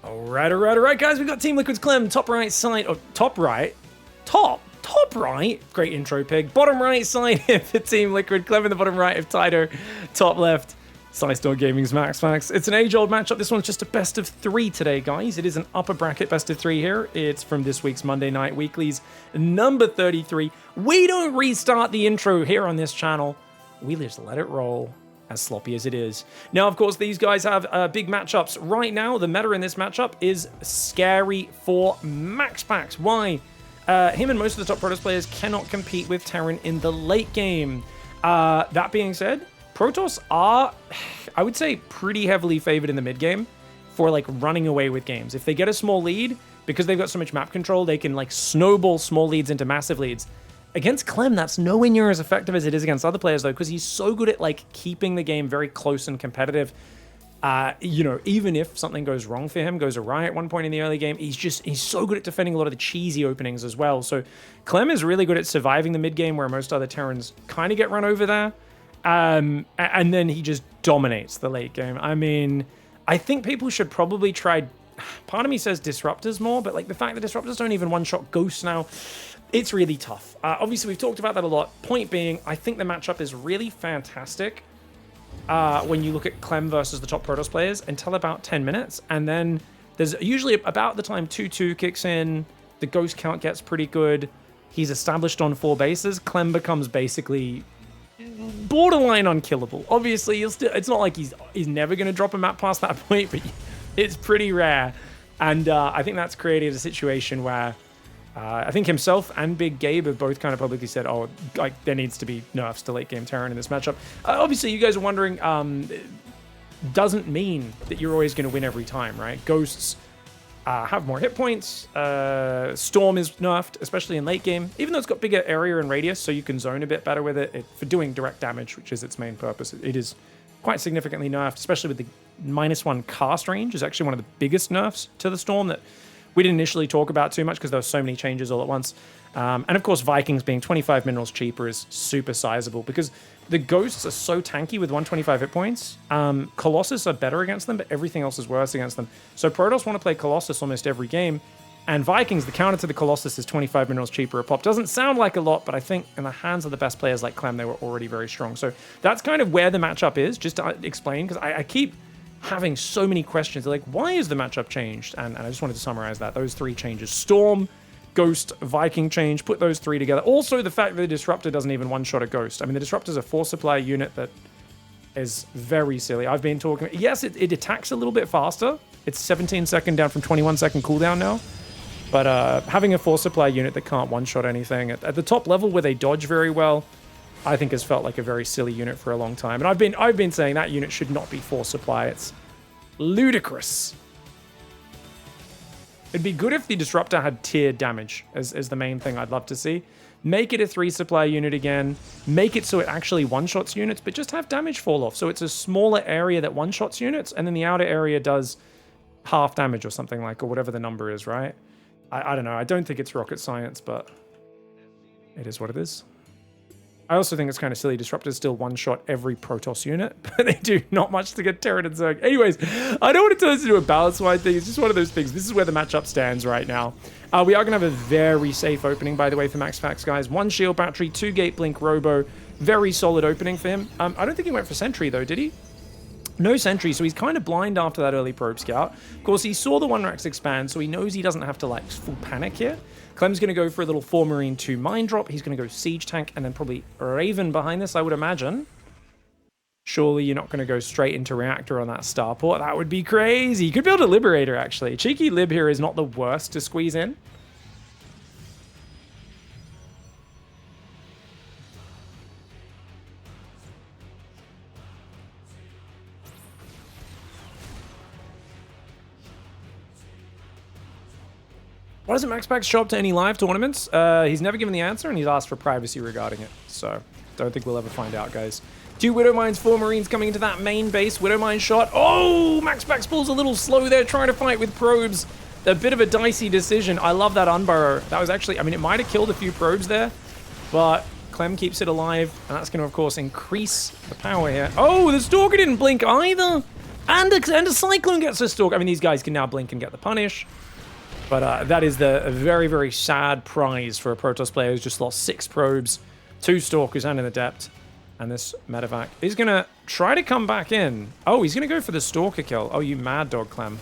Alright, guys. We got Team Liquid's CLEM, top right side, or top right? Top right? Great intro, Pig. Bottom right side here for Team Liquid, CLEM in the bottom right of Tido, top left, Sidestore Gaming's MAXPAX. It's an age-old matchup. This one's just a best of 3 today, guys. It is an upper bracket best of 3 here. It's from this week's Monday Night Weeklies, number 33. We don't restart the intro here on this channel. We just let it roll, as sloppy as it is. Now, of course, these guys have big matchups. Right now, the meta in this matchup is scary for MAXPAX. Why? Him and most of the top Protoss players cannot compete with Terran in the late game. That being said, Protoss are, I would say, pretty heavily favored in the mid game for like running away with games. If they get a small lead, because they've got so much map control, they can like snowball small leads into massive leads. Against CLEM, that's nowhere near as effective as it is against other players, though, because he's so good at like keeping the game very close and competitive. You know, even if something goes wrong for him, goes awry at one point in the early game, he's so good at defending a lot of the cheesy openings as well. So CLEM is really good at surviving the mid game, where most other Terrans kind of get run over there. And then he just dominates the late game. I mean, I think people should probably try. Part of me says Disruptors more, but like the fact that Disruptors don't even one-shot Ghosts now, it's really tough. Obviously, we've talked about that a lot. Point being, I think the matchup is really fantastic when you look at CLEM versus the top Protoss players until about 10 minutes. And then there's usually about the time 2-2 kicks in, the Ghost count gets pretty good. He's established on 4 bases. CLEM becomes basically borderline unkillable. Obviously, it's not like he's never going to drop a map past that point, but it's pretty rare. And I think that's created a situation where I think himself and Big Gabe have both kind of publicly said, oh, like there needs to be nerfs to late game Terran in this matchup. Obviously, you guys are wondering, doesn't mean that you're always going to win every time, right? Ghosts have more hit points. Storm is nerfed, especially in late game, even though it's got bigger area and radius, so you can zone a bit better with it. For doing direct damage, which is its main purpose. It is quite significantly nerfed, especially with the -1 cast range is actually one of the biggest nerfs to the Storm that we didn't initially talk about too much because there were so many changes all at once. And of course, Vikings being 25 minerals cheaper is super sizable because the Ghosts are so tanky with 125 hit points. Colossus are better against them, but everything else is worse against them. So Protoss want to play Colossus almost every game. And Vikings, the counter to the Colossus is 25 minerals cheaper a pop. Doesn't sound like a lot, but I think in the hands of the best players like CLEM, they were already very strong. So that's kind of where the matchup is, just to explain, because I keep having so many questions. Like, why is the matchup changed? And I just wanted to summarize that. Those 3 changes. Storm, Ghost, Viking change. Put those 3 together. Also, the fact that the Disruptor doesn't even one-shot a Ghost. I mean, the Disruptor is a 4-supply unit that is very silly. I've been talking... Yes, it attacks a little bit faster. It's 17-second down from 21-second cooldown now. But having a 4-supply unit that can't one-shot anything at the top level where they dodge very well, I think has felt like a very silly unit for a long time. And I've been saying that unit should not be 4-supply. It's ludicrous. It'd be good if the Disruptor had tiered damage as the main thing I'd love to see. Make it a 3-supply unit again. Make it so it actually one-shots units, but just have damage fall off. So it's a smaller area that one-shots units, and then the outer area does half damage or something like, or whatever the number is, right? I don't know. I don't think it's rocket science, but it is what it is. I also think it's kind of silly. Disruptors still one-shot every Protoss unit, but they do not much to get Terran and Zerg. Anyways, I don't want to turn this into a balance-wide thing. It's just one of those things. This is where the matchup stands right now. We are going to have a very safe opening, by the way, for MAXPAX, guys. 1 shield battery, 2 gate blink robo. Very solid opening for him. I don't think he went for sentry, though, did he? No sentry, so he's kind of blind after that early probe scout. Of course, he saw the 1-Rax expand, so he knows he doesn't have to, like, full panic here. CLEM's going to go for a little 4 Marine 2 mine drop. He's going to go Siege Tank, and then probably Raven behind this, I would imagine. Surely you're not going to go straight into Reactor on that starport. That would be crazy. You could build a Liberator, actually. Cheeky Lib here is not the worst to squeeze in. Why doesn't MAXPAX show up to any live tournaments? He's never given the answer, and he's asked for privacy regarding it. So, don't think we'll ever find out, guys. 2 Widow Mines, 4 Marines coming into that main base. Widow Mine shot. Oh, MAXPAX pulls a little slow there, trying to fight with probes. A bit of a dicey decision. I love that unburrow. That was actually, I mean, it might have killed a few probes there, but CLEM keeps it alive, and that's going to, of course, increase the power here. Oh, the Stalker didn't blink either. And a Cyclone gets a Stalker. I mean, these guys can now blink and get the punish. But that is a very, very sad prize for a Protoss player who's just lost 6 probes, 2 Stalkers, and an Adept. And this Medevac is going to try to come back in. Oh, he's going to go for the Stalker kill. Oh, you mad dog, Clem.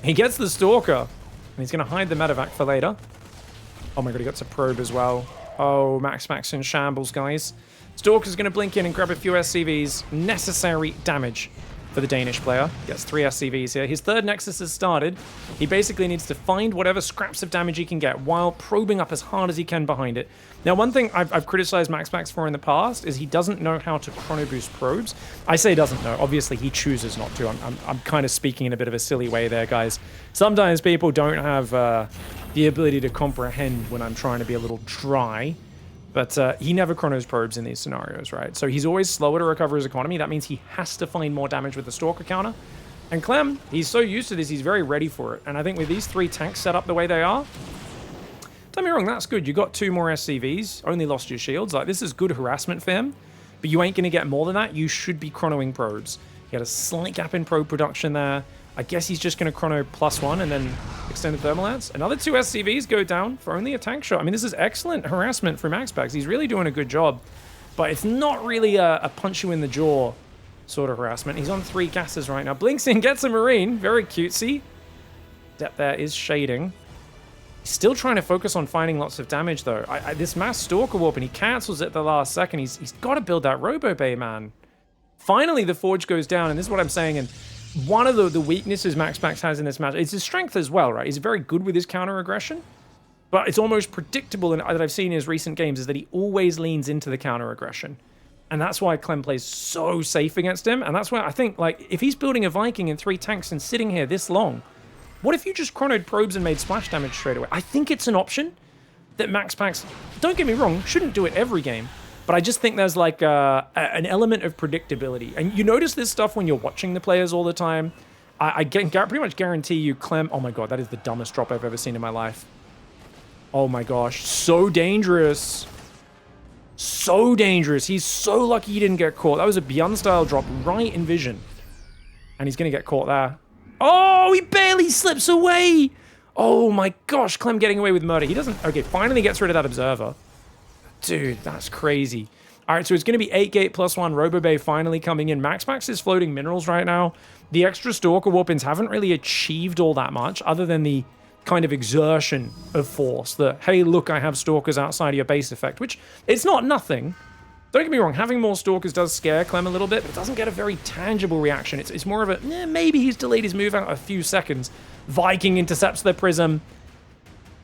He gets the Stalker. And he's going to hide the Medevac for later. Oh my god, he got a probe as well. Oh, MAXPAX in shambles, guys. Stalker's going to blink in and grab a few SCVs. Necessary damage for the Danish player. Gets 3 SCVs here. His third Nexus has started. He basically needs to find whatever scraps of damage he can get while probing up as hard as he can behind it. Now, one thing I've criticized MAXPAX for in the past is he doesn't know how to chrono boost probes. I say doesn't know. Obviously, he chooses not to. I'm kind of speaking in a bit of a silly way there, guys. Sometimes people don't have the ability to comprehend when I'm trying to be a little dry. But he never chronos probes in these scenarios, right? So he's always slower to recover his economy. That means he has to find more damage with the Stalker counter. And Clem, he's so used to this, he's very ready for it. And I think with these 3 tanks set up the way they are, don't get me wrong, that's good. You got 2 more SCVs, only lost your shields. Like, this is good harassment for him, but you ain't going to get more than that. You should be chronoing probes. He had a slight gap in probe production there. I guess he's just going to chrono +1 and then extended thermal lance. Another 2 SCVs go down for only a tank shot. I mean, this is excellent harassment from MAXPAX. He's really doing a good job. But it's not really a punch you in the jaw sort of harassment. He's on 3 gases right now. Blinks in, gets a Marine. Very cutesy. Depth there is shading. He's still trying to focus on finding lots of damage, though. This mass Stalker Warp, and he cancels it at the last second. He's got to build that Robo Bay, man. Finally, the Forge goes down, and this is what I'm saying, and one of the weaknesses MAXPAX has in this match, it's his strength as well, right? He's very good with his counter aggression, but it's almost predictable that I've seen in his recent games is that he always leans into the counter aggression. And that's why Clem plays so safe against him. And that's why I think, like, if he's building a Viking and 3 tanks and sitting here this long, what if you just chronoed probes and made splash damage straight away? I think it's an option that MAXPAX, don't get me wrong, shouldn't do it every game. But I just think there's like an element of predictability. And you notice this stuff when you're watching the players all the time. I can pretty much guarantee you Clem... Oh my god, that is the dumbest drop I've ever seen in my life. Oh my gosh, so dangerous. So dangerous. He's so lucky he didn't get caught. That was a Beyond style drop right in vision. And he's going to get caught there. Oh, he barely slips away. Oh my gosh, Clem getting away with murder. He doesn't... Okay, finally gets rid of that Observer. Dude, that's crazy. All right, so it's going to be 8 gate +1. Robo Bay finally coming in. MAXPAX is floating minerals right now. The extra Stalker Warpins haven't really achieved all that much other than the kind of exertion of force. The, hey, look, I have Stalkers outside of your base effect, which it's not nothing. Don't get me wrong, having more Stalkers does scare Clem a little bit, but it doesn't get a very tangible reaction. It's more of a, maybe he's delayed his move out a few seconds. Viking intercepts the Prism.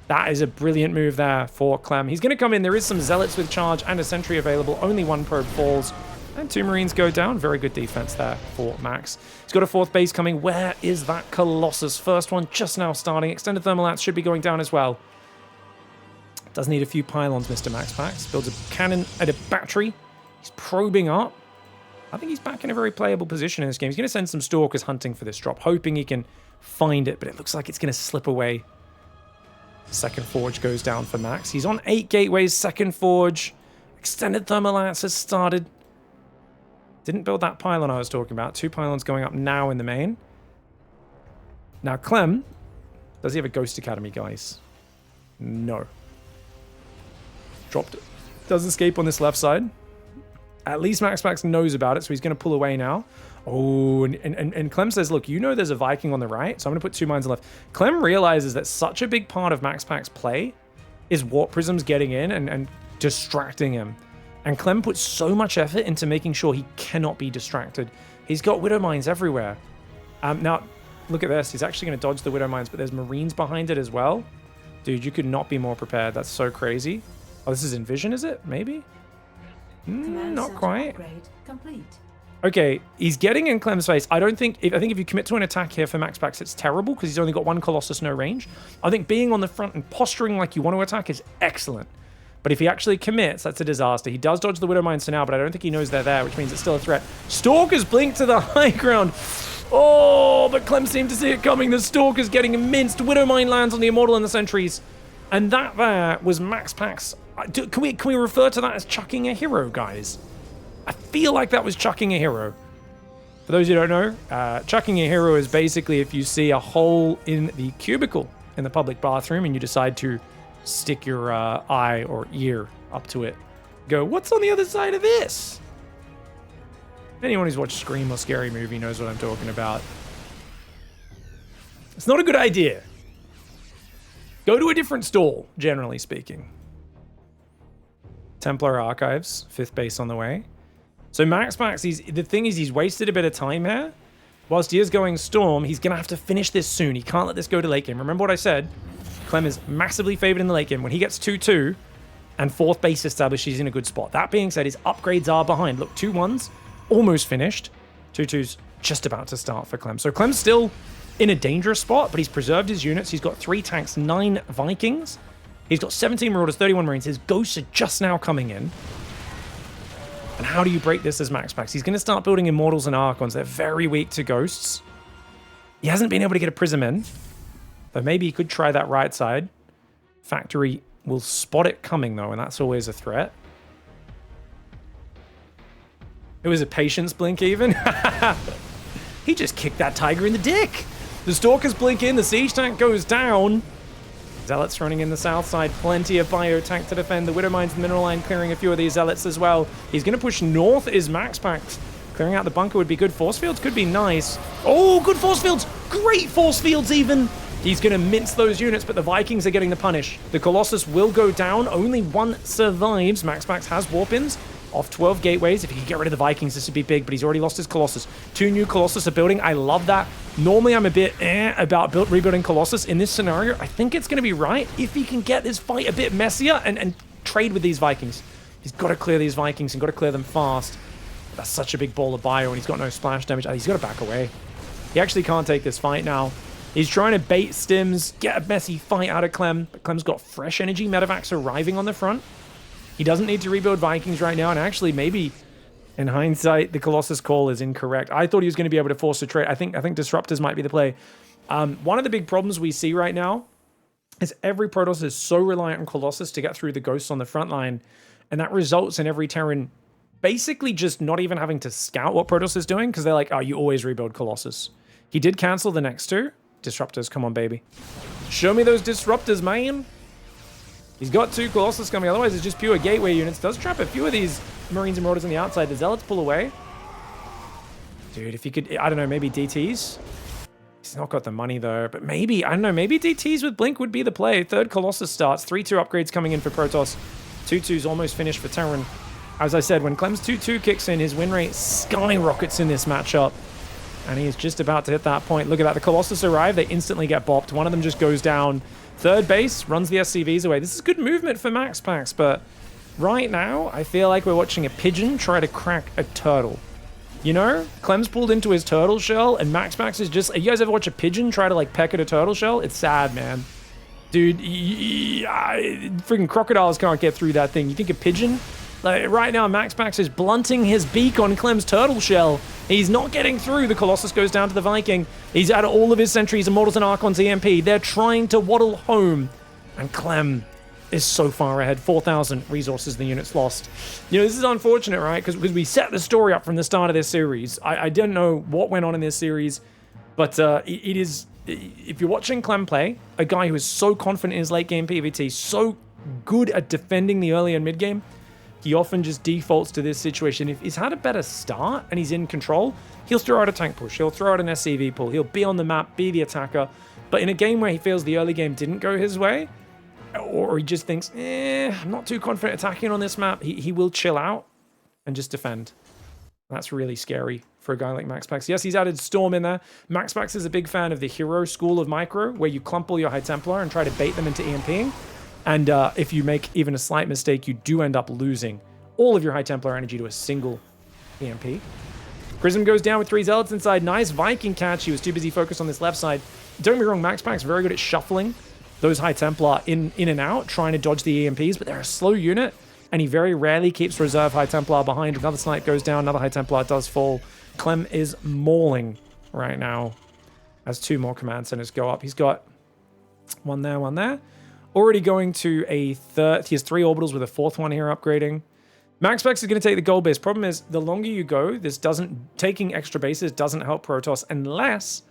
That is a brilliant move there for Clem. He's going to come in. There is some Zealots with charge and a Sentry available. Only 1 probe falls. And 2 Marines go down. Very good defense there for Max. He's got a 4th base coming. Where is that Colossus? First one just now starting. Extended Thermal Lance should be going down as well. Does need a few pylons, Mr. MAXPAX. Builds a cannon and a battery. He's probing up. I think he's back in a very playable position in this game. He's going to send some Stalkers hunting for this drop, hoping he can find it. But it looks like it's going to slip away. Second Forge goes down for Max. He's on 8 gateways, second Forge. Extended Thermal Lance has started. Didn't build that pylon I was talking about. 2 pylons going up now in the main. Now, Clem, does he have a Ghost Academy, guys? No. Dropped it. Does escape on this left side. At least MAXPAX knows about it, so he's going to pull away now. Oh, and Clem says, look, you know there's a Viking on the right, so I'm going to put 2 mines on the left. Clem realizes that such a big part of MAXPAX play is Warp Prisms getting in and distracting him. And Clem puts so much effort into making sure he cannot be distracted. He's got Widow Mines everywhere. Now, look at this. He's actually going to dodge the Widow Mines, but there's Marines behind it as well. Dude, you could not be more prepared. That's so crazy. Oh, this is Envision, is it? Maybe? Not quite. Complete. Okay, he's getting in Clem's face. I think if you commit to an attack here for MAXPAX, it's terrible because he's only got 1 Colossus, no range. I think being on the front and posturing like you want to attack is excellent. But if he actually commits, that's a disaster. He does dodge the Widow Mines for now, but I don't think he knows they're there, which means it's still a threat. Stalkers blink to the high ground. Oh, but Clem seemed to see it coming. The Stalker's getting minced. Widow Mine lands on the Immortal and the Sentries. And that there was MAXPAX. Can we refer to that as chucking a hero, guys? I feel like that was chucking a hero. For those who don't know, chucking a hero is basically if you see a hole in the cubicle in the public bathroom and you decide to stick your eye or ear up to it. Go, what's on the other side of this? Anyone who's watched Scream or Scary Movie knows what I'm talking about. It's not a good idea. Go to a different stall, generally speaking. Templar Archives, 5th base on the way. So MAXPAX, the thing is he's wasted a bit of time here. Whilst he is going Storm, he's going to have to finish this soon. He can't let this go to late game. Remember what I said? Clem is massively favored in the late game. When he gets 2-2 and 4th base established, he's in a good spot. That being said, his upgrades are behind. Look, 2-1s, almost finished. 2-2s just about to start for Clem. So Clem's still in a dangerous spot, but he's preserved his units. He's got 3 tanks, 9 Vikings. He's got 17 Marauders, 31 Marines. His ghosts are just now coming in. And how do you break this as MAXPAX? He's going to start building Immortals and Archons. They're very weak to ghosts. He hasn't been able to get a Prism in. But maybe he could try that right side. Factory will spot it coming, though, and that's always a threat. It was a patience blink, even. He just kicked that Tiger in the dick. The Stalkers blink in. The Siege tank goes down. Zealots running in the south side. Plenty of bio tank to defend. The Widow Mines, the Mineral Line, clearing a few of these Zealots as well. He's going to push north is MAXPAX. Clearing out the bunker would be good. Force fields could be nice. Oh, good force fields. Great force fields even. He's going to mince those units, but the Vikings are getting the punish. The Colossus will go down. Only 1 survives. MAXPAX has warp-ins off 12 gateways. If he could get rid of the Vikings, this would be big, but he's already lost his Colossus. 2 new Colossus are building. I love that. Normally, I'm a bit about rebuilding Colossus. In this scenario, I think it's going to be right if he can get this fight a bit messier and trade with these Vikings. He's got to clear these Vikings and got to clear them fast. That's such a big ball of bio, and he's got no splash damage. He's got to back away. He actually can't take this fight now. He's trying to bait stims, get a messy fight out of Clem, but Clem's got fresh energy. Medevacs arriving on the front. He doesn't need to rebuild Vikings right now, and actually, maybe, in hindsight, the Colossus call is incorrect. I thought he was going to be able to force a trade. I think Disruptors might be the play. One of the big problems we see right now is every Protoss is so reliant on Colossus to get through the Ghosts on the front line, and that results in every Terran basically just not even having to scout what Protoss is doing, because they're like, oh, you always rebuild Colossus. He did cancel the next 2. Disruptors, come on, baby. Show me those Disruptors, man. He's got 2 Colossus coming, otherwise it's just pure gateway units. Does trap a few of these Marines and Marauders on the outside. The Zealots pull away. Dude, if he could, I don't know, maybe DTs? He's not got the money, though. But maybe, I don't know, maybe DTs with Blink would be the play. 3rd Colossus starts. 3-2 upgrades coming in for Protoss. 2-2's almost finished for Terran. As I said, when Clem's 2-2 kicks in, his win rate skyrockets in this matchup. And he is just about to hit that point. Look at that. The Colossus arrive. They instantly get bopped. One of them just goes down. 3rd base runs the SCVs away. This is good movement for MAXPAX, but right now, I feel like we're watching a pigeon try to crack a turtle. You know? Clem's pulled into his turtle shell, and MAXPAX is just... You guys ever watch a pigeon try to, like, peck at a turtle shell? It's sad, man. Dude, freaking crocodiles can't get through that thing. You think a pigeon? Like, right now, MAXPAX is blunting his beak on Clem's turtle shell. He's not getting through. The Colossus goes down to the Viking. He's out of all of his sentries, Immortals and Archons EMP. They're trying to waddle home. And Clem is so far ahead. 4,000 resources the unit's lost. You know, this is unfortunate, right? Because we set the story up from the start of this series. I didn't know what went on in this series. But it is... If you're watching Clem play, a guy who is so confident in his late game PvT, so good at defending the early and mid game, he often just defaults to this situation. If he's had a better start and he's in control, he'll throw out a tank push, he'll throw out an SCV pull, he'll be on the map, be the attacker. But in a game where he feels the early game didn't go his way, or he just thinks, I'm not too confident attacking on this map, he will chill out and just defend. That's really scary for a guy like MAXPAX. Yes, he's added Storm in there. MAXPAX is a big fan of the hero school of micro, where you clump all your High Templar and try to bait them into EMPing. And if you make even a slight mistake, you do end up losing all of your High Templar energy to a single EMP. Prism goes down with 3 Zealots inside. Nice Viking catch. He was too busy focused on this left side. Don't get me wrong, MAXPAX very good at shuffling those High Templar in and out, trying to dodge the EMPs, but they're a slow unit, and he very rarely keeps reserve High Templar behind. Another snipe goes down, another High Templar does fall. Clem is mauling right now as 2 more command centers go up. He's got one there, one there. Already going to a 3rd. He has 3 orbitals with a 4th one here upgrading. MAXPAX is going to take the gold base. Problem is, the longer you go, taking extra bases doesn't help Protoss unless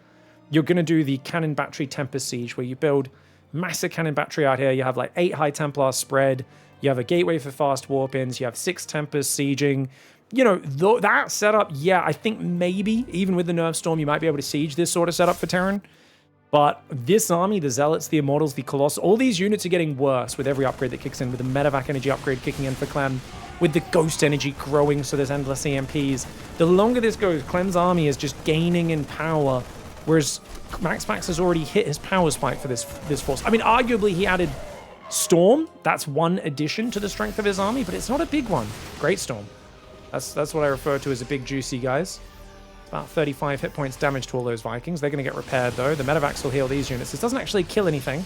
you're going to do the Cannon Battery Tempest Siege, where you build massive Cannon Battery out here. You have like 8 High Templar spread. You have a gateway for fast warp-ins. You have 6 Tempest sieging. You know, that setup, yeah, I think maybe, even with the Nerve Storm, you might be able to siege this sort of setup for Terran. But this army, the Zealots, the Immortals, the Colossus, all these units are getting worse with every upgrade that kicks in, with the Medevac energy upgrade kicking in for Clem, with the Ghost energy growing, so there's endless EMPs. The longer this goes, Clem's army is just gaining in power, whereas MAXPAX has already hit his power spike for this force. I mean, arguably, he added Storm. That's one addition to the strength of his army, but it's not a big one. Great Storm. That's what I refer to as a big juicy, guys. About 35 hit points damage to all those Vikings. They're going to get repaired, though. The Medevacs will heal these units. This doesn't actually kill anything,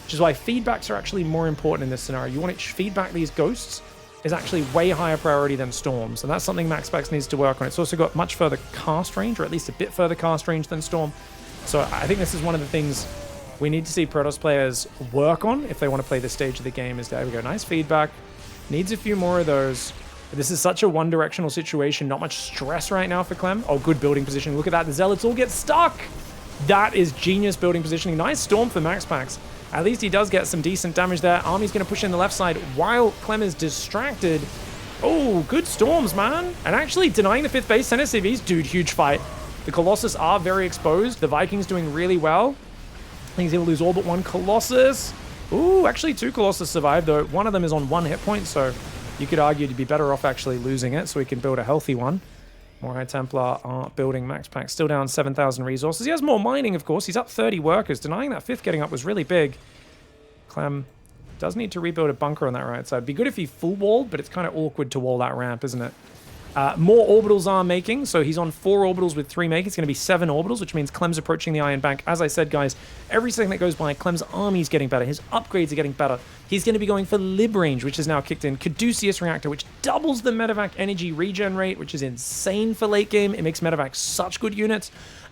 which is why feedbacks are actually more important in this scenario. You want to feedback these Ghosts is actually way higher priority than Storms, and that's something MAXPAX needs to work on. It's also got much further cast range, or at least a bit further cast range than Storm. So I think this is one of the things we need to see Protoss players work on if they want to play this stage of the game. Is there we go. Nice feedback. Needs a few more of those. This is such a one-directional situation. Not much stress right now for Clem. Oh, good building positioning. Look at that. The Zealots all get stuck. That is genius building positioning. Nice Storm for MAXPAX. At least he does get some decent damage there. Army's going to push in the left side while Clem is distracted. Oh, good Storms, man. And actually denying the 5th base, 10 SCVs. Dude, huge fight. The Colossus are very exposed. The Vikings doing really well. I think he's able to lose all but one Colossus. Ooh, actually 2 Colossus survived, though. One of them is on 1 hit point, so you could argue to be better off actually losing it so we can build a healthy one. More High Templar are building. MAXPAX still down 7,000 resources. He has more mining, of course. He's up 30 workers. Denying that 5th getting up was really big. Clem does need to rebuild a bunker on that right side. It'd be good if he full walled, but it's kind of awkward to wall that ramp, isn't it? More orbitals are making, so he's on 4 orbitals with 3 make. It's going to be 7 orbitals, which means Clem's approaching the Iron Bank. As I said, guys, every second that goes by, Clem's army's getting better. His upgrades are getting better. He's going to be going for Lib Range, which is now kicked in. Caduceus Reactor, which doubles the Medevac energy regen rate, which is insane for late game. It makes Medevac such good units.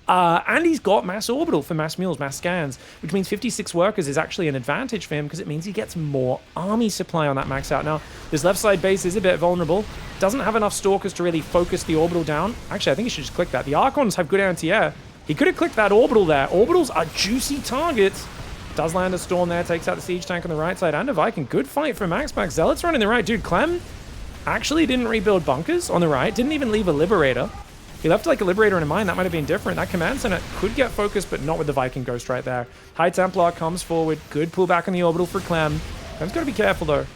And he's got mass orbital for mass mules, mass scans, which means 56 workers is actually an advantage for him because it means he gets more army supply on that max out. Now, this left side base is a bit vulnerable. Doesn't have enough stalkers to really focus the orbital down. Actually, I think he should just click that. The Archons have good anti-air. He could have clicked that orbital there. Orbitals are juicy targets. Does land a Storm there, takes out the siege tank on the right side and a Viking. Good fight for MAXPAX. Zealots running the right. Dude, Clem actually didn't rebuild bunkers on the right. Didn't even leave a Liberator. He left like a Liberator in a mine. That might have been different. That command center could get focused, but not with the Viking Ghost right there. High Templar comes forward. Good pullback on the orbital for Clem. Clem's got to be careful, though.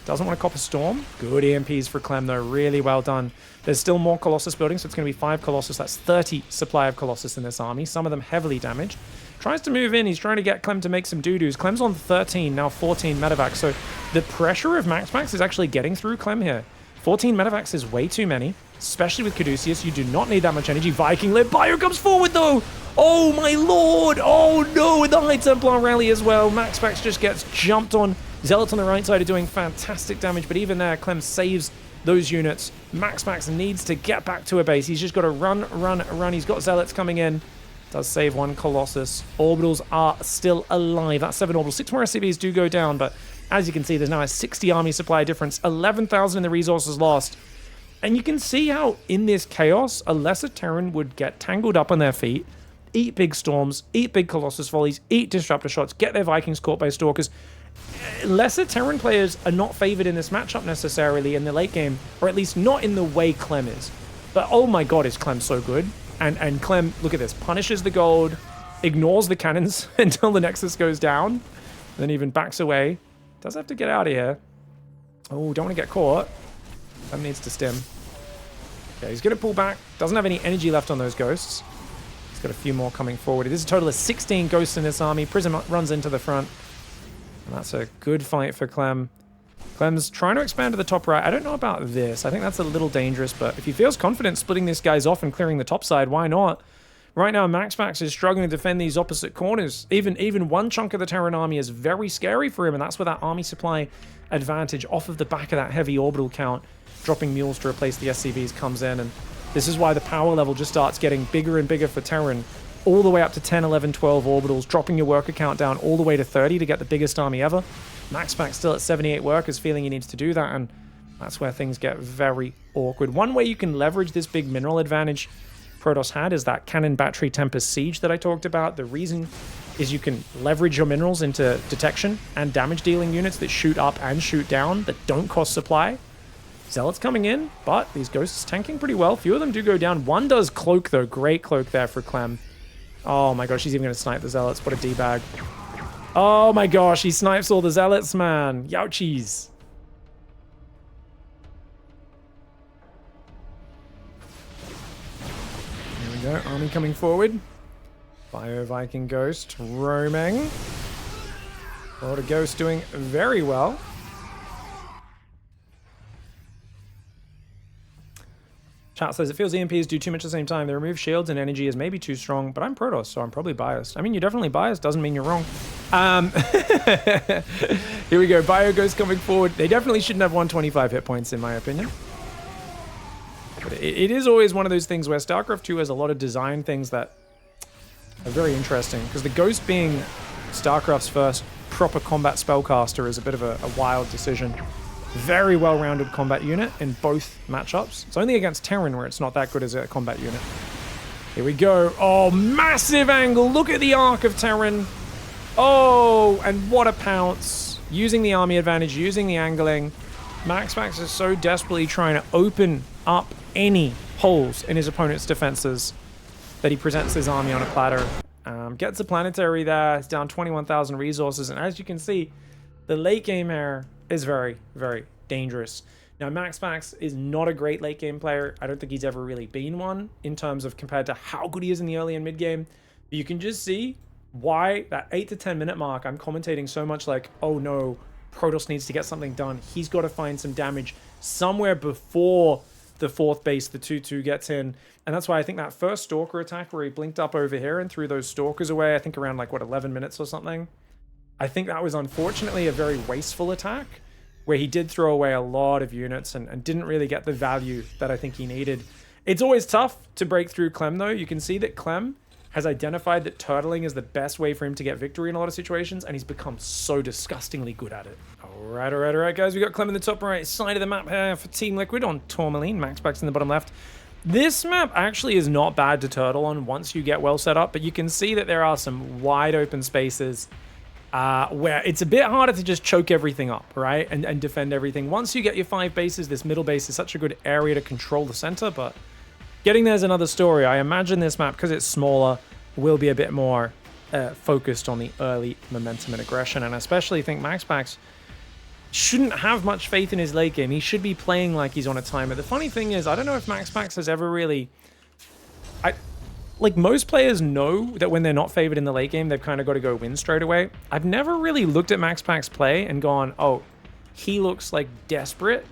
Doesn't want to cop a Storm. Good EMPs for Clem, though. Really well done. There's still more Colossus building, so it's going to be 5 Colossus. That's 30 supply of Colossus in this army. Some of them heavily damaged. Tries to move in. He's trying to get Clem to make some doo-doos. Clem's on 13, now 14 Medevacs. So the pressure of MAXPAX is actually getting through Clem here. 14 Medevacs is way too many, especially with Caduceus. You do not need that much energy. Viking Lib Bio comes forward, though. Oh, my lord. Oh, no, with the High Templar rally as well. MAXPAX just gets jumped on. Zealots on the right side are doing fantastic damage, but even there, Clem saves those units. MAXPAX needs to get back to a base. He's just got to run, run, run. He's got Zealots coming in. Does save 1 Colossus. Orbitals are still alive. That's 7 orbitals. 6 more SCVs do go down, but as you can see, there's now a 60 army supply difference. 11,000 in the resources lost. And you can see how, in this chaos, a lesser Terran would get tangled up on their feet, eat big Storms, eat big Colossus volleys, eat Disruptor shots, get their Vikings caught by Stalkers. Lesser Terran players are not favored in this matchup necessarily in the late game, or at least not in the way Clem is. But oh my god, is Clem so good. And Clem, look at this, punishes the gold, ignores the cannons until the Nexus goes down, then even backs away. Does have to get out of here. Oh, don't want to get caught. Clem needs to stim. Okay, he's going to pull back. Doesn't have any energy left on those ghosts. He's got a few more coming forward. It is a total of 16 ghosts in this army. Prism runs into the front. And that's a good fight for Clem. Clem's trying to expand to the top right. I don't know about this. I think that's a little dangerous, but if he feels confident splitting these guys off and clearing the top side, why not? Right now, MAXPAX is struggling to defend these opposite corners. Even one chunk of the Terran army is very scary for him, and that's where that army supply advantage off of the back of that heavy orbital count, dropping mules to replace the SCVs comes in, and this is why the power level just starts getting bigger and bigger for Terran, all the way up to 10, 11, 12 orbitals, dropping your worker count down all the way to 30 to get the biggest army ever. MAXPAX still at 78 workers, feeling he needs to do that, and That's where things get very awkward. One way you can leverage this big mineral advantage Protoss had is that Cannon Battery Tempest Siege that I talked about. The reason is you can leverage your minerals into detection and damage dealing units that shoot up and shoot down that don't cost supply. Zealots coming in, but these Ghosts tanking pretty well. Few of them do go down. One does cloak though. Great cloak there for Clem. Oh my gosh, he's even going to snipe the Zealots. What a D-bag. Oh my gosh, he snipes all the Zealots, man. Youchies. There we go, army coming forward. Bio Viking Ghost roaming. A lot of Ghosts doing very well. Chat says, it feels EMPs do too much at the same time. They remove shields and energy is maybe too strong, but I'm Protoss, so I'm probably biased. I mean, you're definitely biased. Doesn't mean you're wrong. Here we go. Bio Ghost coming forward. They definitely shouldn't have 125 hit points, in my opinion. But it is always one of those things where StarCraft 2 has a lot of design things that are very interesting, because the Ghost being StarCraft's first proper combat spellcaster is a bit of a wild decision. Very well-rounded combat unit in both matchups. It's only against Terran where it's not that good as a combat unit. Here we go. Oh, massive angle. Look at the arc of Terran. Oh, and what a pounce. Using the army advantage, using the angling. MAXPAX is so desperately trying to open up any holes in his opponent's defenses that he presents his army on a platter. Gets a planetary there. It's down 21,000 resources. And as you can see, the late game here is very, very dangerous. Now, MAXPAX is not a great late game player. I don't think he's ever really been one in terms of compared to how good he is in the early and mid game. But you can just see why that 8 to 10 minute mark, I'm commentating so much like, oh no, Protoss needs to get something done. He's got to find some damage somewhere before the fourth base, the 2-2 gets in. And that's why I think that first Stalker attack where he blinked up over here and threw those Stalkers away, I think around like, what, 11 minutes or something? I think that was unfortunately a very wasteful attack where he did throw away a lot of units and didn't really get the value that I think he needed. It's always tough to break through Clem though. You can see that Clem has identified that turtling is the best way for him to get victory in a lot of situations, and he's become so disgustingly good at it. All right, guys. We got Clem in the top right side of the map here for Team Liquid on Tourmaline. MAXPAX in the bottom left. This map actually is not bad to turtle on once you get well set up, but you can see that there are some wide open spaces where it's a bit harder to just choke everything up, right? And defend everything. Once you get your 5 bases, this middle base is such a good area to control the center, but getting there's another story. I imagine this map, because it's smaller, will be a bit more focused on the early momentum and aggression, and I especially think MAXPAX shouldn't have much faith in his late game. He should be playing like he's on a timer. The funny thing is, I don't know if MAXPAX has ever really... Like, most players know that when they're not favored in the late game, they've kind of got to go win straight away. I've never really looked at MAXPAX play and gone, oh, he looks like desperate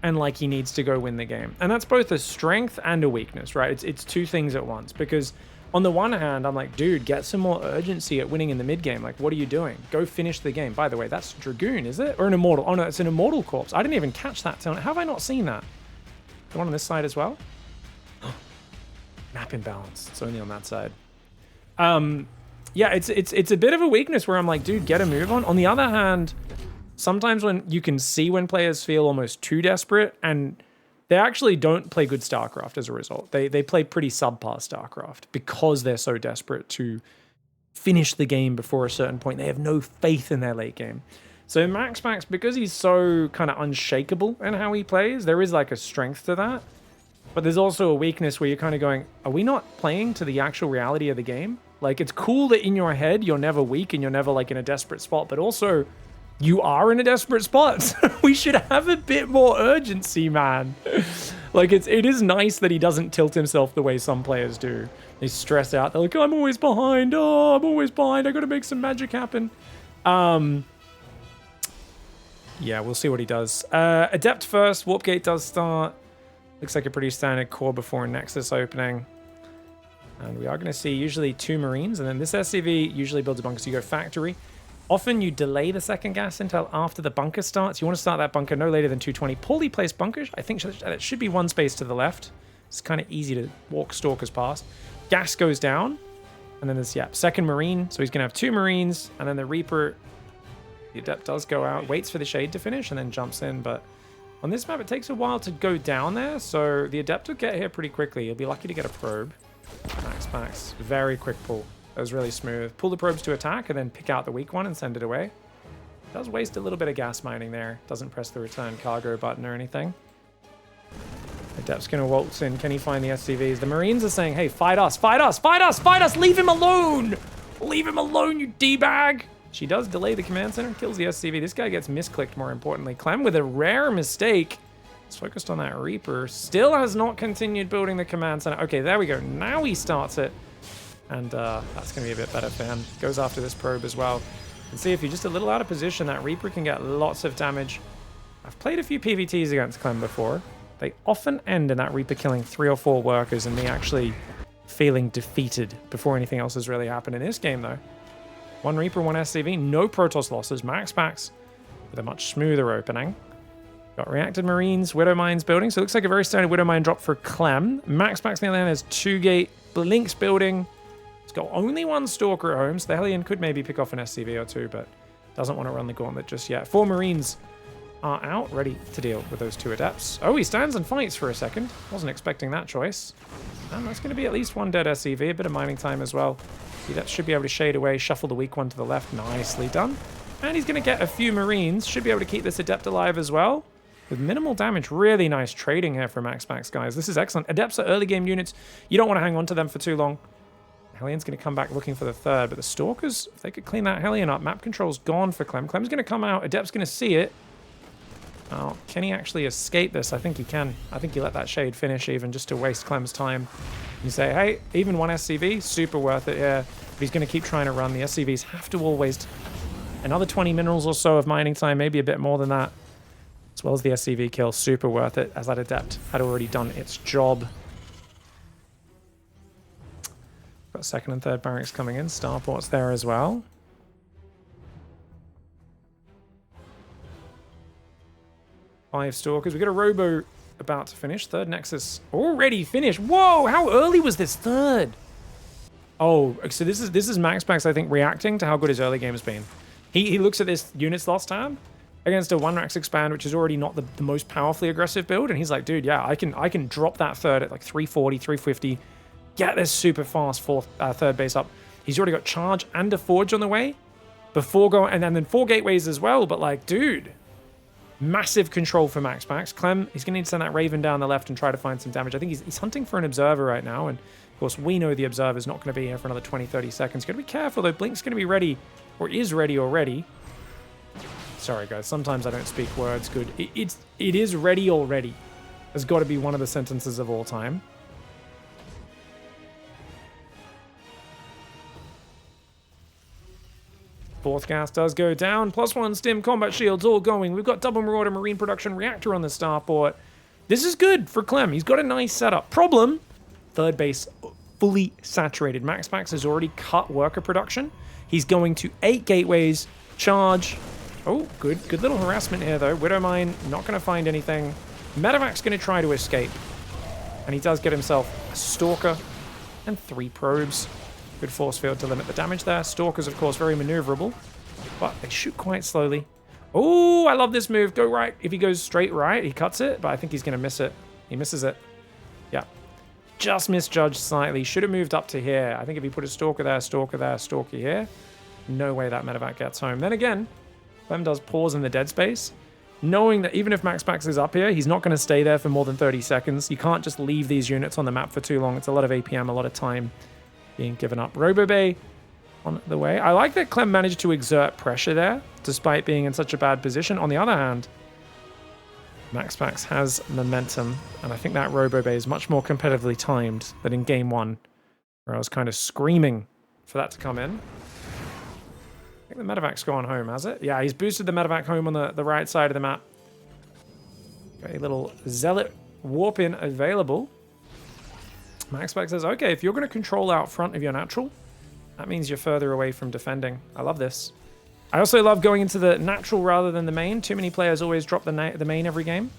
and like he needs to go win the game. And that's both a strength and a weakness, right? It's two things at once. Because on the one hand, I'm like, dude, get some more urgency at winning in the mid game. Like, what are you doing? Go finish the game. By the way, that's Dragoon, is it? Or an Immortal? Oh no, it's an Immortal Corpse. I didn't even catch that. How have I not seen that? The one on this side as well? Map imbalance. It's only on that side. Yeah, it's a bit of a weakness where I'm like, dude, get a move on. On the other hand, sometimes when you can see when players feel almost too desperate, and they actually don't play good StarCraft as a result. They play pretty subpar StarCraft because they're so desperate to finish the game before a certain point. They have no faith in their late game. So MAXPAX, because he's so kind of unshakable in how he plays, there is like a strength to that. But there's also a weakness where you're kind of going, are we not playing to the actual reality of the game? Like, it's cool that in your head, you're never weak and you're never like in a desperate spot, but also you are in a desperate spot. So we should have a bit more urgency, man. Like, it is nice that he doesn't tilt himself the way some players do. They stress out. They're like, I'm always behind. Oh, I'm always behind. I got to make some magic happen. Yeah, we'll see what he does. Adept first. Warp Gate does start. Looks like a pretty standard core before Nexus opening. And we are going to see usually 2 Marines. And then this SCV usually builds a bunker. So you go factory. Often you delay the second gas until after the bunker starts. You want to start that bunker no later than 220. Poorly placed bunkers. I think it should be 1 space to the left. It's kind of easy to walk stalkers past. Gas goes down. And then there's, yeah, second Marine. So he's going to have 2 Marines. And then the Reaper, the Adept does go out. Waits for the Shade to finish and then jumps in. But On this map, it takes a while to go down there, so the Adept will get here pretty quickly. You'll be lucky to get a probe. MAXPAX, very quick pull. That was really smooth. Pull the probes to attack and then pick out the weak one and send it away. Does waste a little bit of gas mining there. Doesn't press the return cargo button or anything. Adept's gonna waltz in. Can he find the SCVs? The Marines are saying, hey, fight us, fight us, fight us, fight us! Leave him alone! Leave him alone, you D-bag! She does delay the command center, kills the SCV. This guy gets misclicked, more importantly. Clem with a rare mistake. He's focused on that Reaper. Still has not continued building the command center. Okay, there we go. Now he starts it. And that's going to be a bit better for him. Goes after this probe as well. And see, if you're just a little out of position, that Reaper can get lots of damage. I've played a few PvTs against Clem before. They often end in that Reaper killing 3 or 4 workers and me actually feeling defeated before anything else has really happened. In this game, though, 1 Reaper, 1 SCV, no Protoss losses. MAXPAX with a much smoother opening. Got reacted Marines, Widow Mines building. So it looks like a very standard Widow Mine drop for Clem. MAXPAX, on the other hand, has 2 gate Blinks building. It's got only 1 Stalker at home, so the Hellion could maybe pick off an SCV or 2, but doesn't want to run the gauntlet just yet. 4 Marines are out, ready to deal with those 2 Adepts. Oh, he stands and fights for a second. Wasn't expecting that choice. And that's going to be at least 1 dead SCV, a bit of mining time as well. That should be able to shade away, shuffle the weak one to the left. Nicely done. And he's going to get a few Marines. Should be able to keep this Adept alive as well. With minimal damage. Really nice trading here from MAXPAX, guys. This is excellent. Adepts are early game units. You don't want to hang on to them for too long. Hellion's going to come back looking for the 3rd. But the Stalkers, if they could clean that Hellion up. Map control's gone for Clem. Clem's going to come out. Adept's going to see it. Oh, can he actually escape this? I think he can. I think he let that shade finish even just to waste Clem's time. You say, hey, even 1 SCV, super worth it, yeah. But he's going to keep trying to run. The SCVs have to all waste another 20 minerals or so of mining time, maybe a bit more than that. As well as the SCV kill, super worth it, as that Adept had already done its job. Got 2nd and 3rd barracks coming in. Starport's there as well. Five Stalkers. We got a Robo about to finish. 3rd Nexus already finished. Whoa, how early was this 3rd? Oh, so this is MAXPAX, I think, reacting to how good his early game has been. He looks at this units loss tab against a 1-Rax expand, which is already not the most powerfully aggressive build, and he's like, dude, yeah, I can drop that 3rd at like 340, 350, get this super fast 3rd base up. He's already got charge and a forge on the way before going, and then 4 gateways as well, but like, dude, massive control for MAXPAX. Clem, he's going to need to send that Raven down the left and try to find some damage. I think he's hunting for an Observer right now, and of course, we know the Observer's not going to be here for another 20, 30 seconds. Got to be careful, though. Blink's going to be ready, or is ready already. Sorry, guys. Sometimes I don't speak words good. It is ready already. Has got to be one of the sentences of all time. Fourth gas does go down. +1 stim combat shields all going. We've got double Marauder Marine production reactor on the starport. This is good for Clem. He's got a nice setup. Problem, 3rd base fully saturated. MAXPAX has already cut worker production. He's going to 8 gateways, charge. Oh, good little harassment here, though. Widow Mine, not going to find anything. Medevac's going to try to escape. And he does get himself a Stalker and 3 probes. Good force field to limit the damage there. Stalkers, of course, very maneuverable, but they shoot quite slowly. Oh, I love this move. Go right. If he goes straight right, he cuts it, but I think he's going to miss it. He misses it. Yeah. Just misjudged slightly. Should have moved up to here. I think if he put a Stalker there, Stalker here, no way that Medevac gets home. Then again, Clem does pause in the dead space, knowing that even if MAXPAX is up here, he's not going to stay there for more than 30 seconds. You can't just leave these units on the map for too long. It's a lot of APM, a lot of time being given up. Robobay on the way. I like that Clem managed to exert pressure there, despite being in such a bad position. On the other hand, MAXPAX has momentum, and I think that Robobay is much more competitively timed than in game 1, where I was kind of screaming for that to come in. I think the Medevac's gone home, has it? Yeah, he's boosted the Medevac home on the right side of the map. Got a little Zealot warp in available. MAXPAX says, okay, if you're going to control out front of your natural, that means you're further away from defending. I love this. I also love going into the natural rather than the main. Too many players always drop the main every game.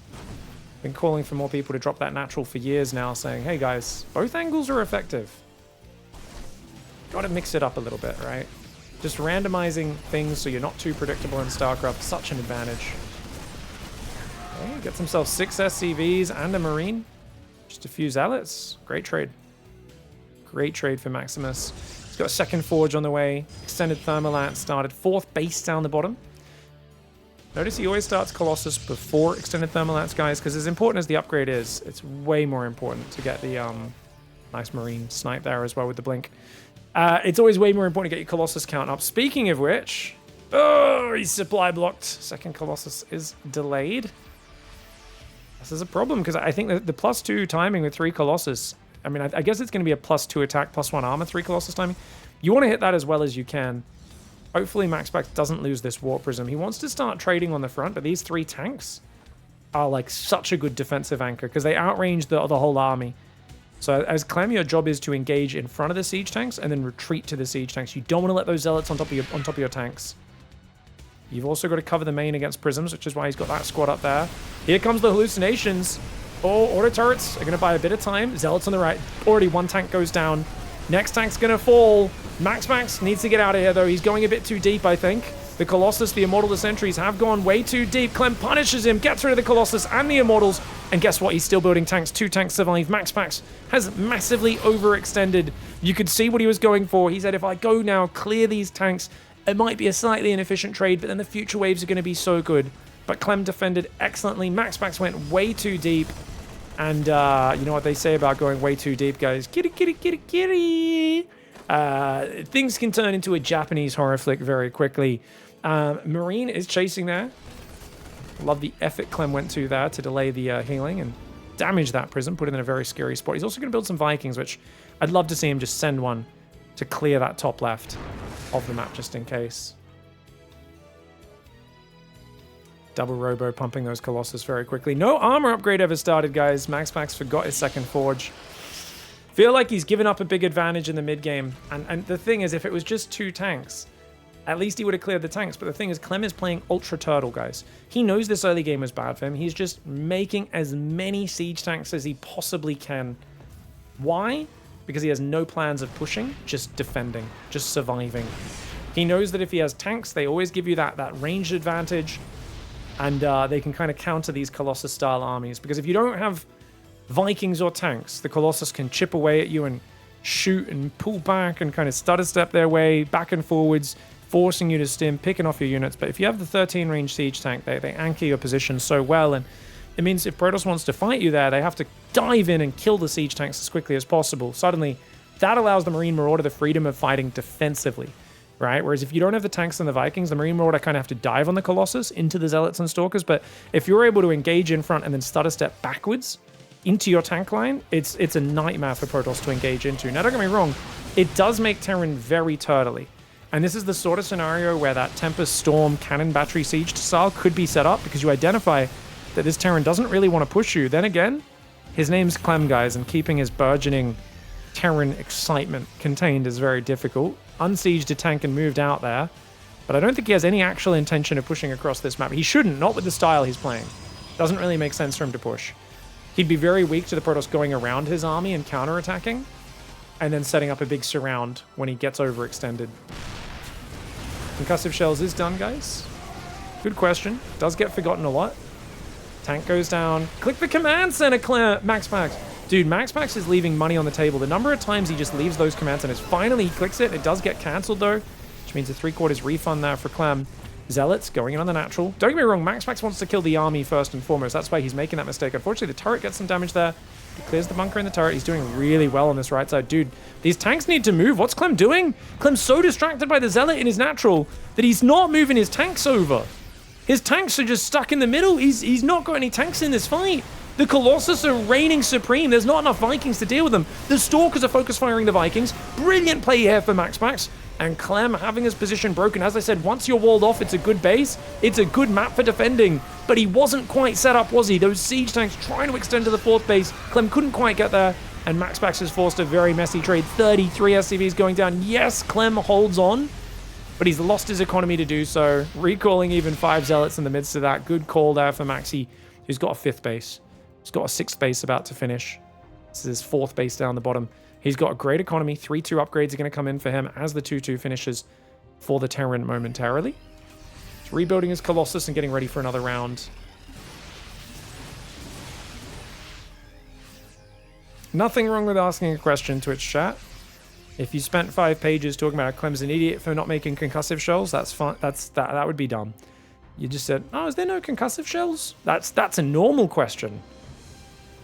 Been calling for more people to drop that natural for years now, saying, hey guys, both angles are effective. Got to mix it up a little bit, right? Just randomizing things so you're not too predictable in StarCraft, such an advantage. Okay, gets himself 6 SCVs and a Marine. Just a few Zealots. Great trade. Great trade for Maximus. He's got a second Forge on the way. Extended Thermalant started. 4th base down the bottom. Notice he always starts Colossus before Extended Thermalats, guys, because as important as the upgrade is, it's way more important to get the nice Marine snipe there as well with the blink. It's always way more important to get your Colossus count up. Speaking of which, oh, he's supply blocked. Second Colossus is delayed. This is a problem because I think that the +2 timing with 3 Colossus, I mean, I guess it's going to be a +2 attack, +1 armor, 3 Colossus timing. You want to hit that as well as you can. Hopefully MAXPAX doesn't lose this Warp Prism. He wants to start trading on the front, but these 3 tanks are like such a good defensive anchor because they outrange the whole army. So as CLEM, your job is to engage in front of the siege tanks and then retreat to the siege tanks. You don't want to let those zealots on top of your tanks. You've also got to cover the main against prisms, which is why he's got that squad up there. Here comes the hallucinations. Oh, auto turrets are going to buy a bit of time. Zealots on the right. Already 1 tank goes down. Next tank's going to fall. MAXPAX needs to get out of here, though. He's going a bit too deep, I think. The Colossus, the Immortal, the Sentries have gone way too deep. CLEM punishes him, gets rid of the Colossus and the Immortals. And guess what? He's still building tanks. 2 tanks survive. MAXPAX has massively overextended. You could see what he was going for. He said, if I go now, clear these tanks, it might be a slightly inefficient trade, but then the future waves are going to be so good. But CLEM defended excellently. MAXPAX went way too deep. And you know what they say about going way too deep, guys? Kitty, kitty, kitty, kitty. Things can turn into a Japanese horror flick very quickly. Marine is chasing there. Love the effort CLEM went to there to delay the healing and damage that prism, put it in a very scary spot. He's also going to build some Vikings, which I'd love to see him just send one to clear that top left of the map just in case. Double Robo pumping those Colossus very quickly. No armor upgrade ever started, guys. MAXPAX forgot his second Forge. Feel like he's given up a big advantage in the mid game. And the thing is, if it was just 2 tanks, at least he would have cleared the tanks. But the thing is, CLEM is playing Ultra Turtle, guys. He knows this early game was bad for him. He's just making as many siege tanks as he possibly can. Why? Because he has no plans of pushing, just defending, just surviving. He knows that if he has tanks, they always give you that ranged advantage. And they can kind of counter these Colossus-style armies. Because if you don't have Vikings or tanks, the Colossus can chip away at you and shoot and pull back and kind of stutter step their way back and forwards, forcing you to stim, picking off your units. But if you have the 13 range siege tank, they anchor your position so well. And it means if Protoss wants to fight you there, they have to dive in and kill the siege tanks as quickly as possible. Suddenly, that allows the Marine Marauder the freedom of fighting defensively. Right? Whereas if you don't have the tanks and the Vikings, the Marine Marauder kind of have to dive on the Colossus into the Zealots and Stalkers. But if you're able to engage in front and then stutter step backwards into your tank line, it's a nightmare for Protoss to engage into. Now, don't get me wrong, it does make Terran very turtly. And this is the sort of scenario where that Tempest Storm Cannon Battery Siege style could be set up because you identify that this Terran doesn't really want to push you. Then again, his name's CLEM, guys, and keeping his burgeoning Terran excitement contained is very difficult. Unsieged a tank and moved out there, but I don't think he has any actual intention of pushing across this map. He shouldn't, not with the style he's playing. Doesn't really make sense for him to push. He'd be very weak to the Protoss going around his army and counterattacking, and then setting up a big surround when he gets overextended. Concussive Shells is done, guys. Good question. Does get forgotten a lot. Tank goes down. Click the command center, MAXPAX. Dude, MAXPAX is leaving money on the table. The number of times he just leaves those command centers. Finally, he clicks it. It does get cancelled, though, which means a 3/4 refund there for CLEM. Zealots going in on the natural. Don't get me wrong, MAXPAX wants to kill the army first and foremost. That's why he's making that mistake. Unfortunately, the turret gets some damage there. He clears the bunker in the turret. He's doing really well on this right side. Dude, these tanks need to move. What's CLEM doing? CLEM's so distracted by the Zealot in his natural that he's not moving his tanks over. His tanks are just stuck in the middle. He's not got any tanks in this fight. The Colossus are reigning supreme. There's not enough Vikings to deal with them. The Stalkers are focus firing the Vikings. Brilliant play here for MAXPAX. And CLEM having his position broken. As I said, once you're walled off, it's a good base. It's a good map for defending. But he wasn't quite set up, was he? Those siege tanks trying to extend to the 4th base. CLEM couldn't quite get there. And MAXPAX has forced a very messy trade. 33 SCVs going down. Yes, CLEM holds on. But he's lost his economy to do so. Recalling even 5 Zealots in the midst of that. Good call there for Maxi, who's got a 5th base. He's got a 6th base about to finish. This is his 4th base down the bottom. He's got a great economy. 3-2 upgrades are going to come in for him as the 2-2 finishes for the Terran momentarily. He's rebuilding his Colossus and getting ready for another round. Nothing wrong with asking a question, Twitch chat. If you spent 5 pages talking about how Clem's an idiot for not making concussive shells, that's fine. That would be dumb. You just said, oh, is there no concussive shells? That's a normal question.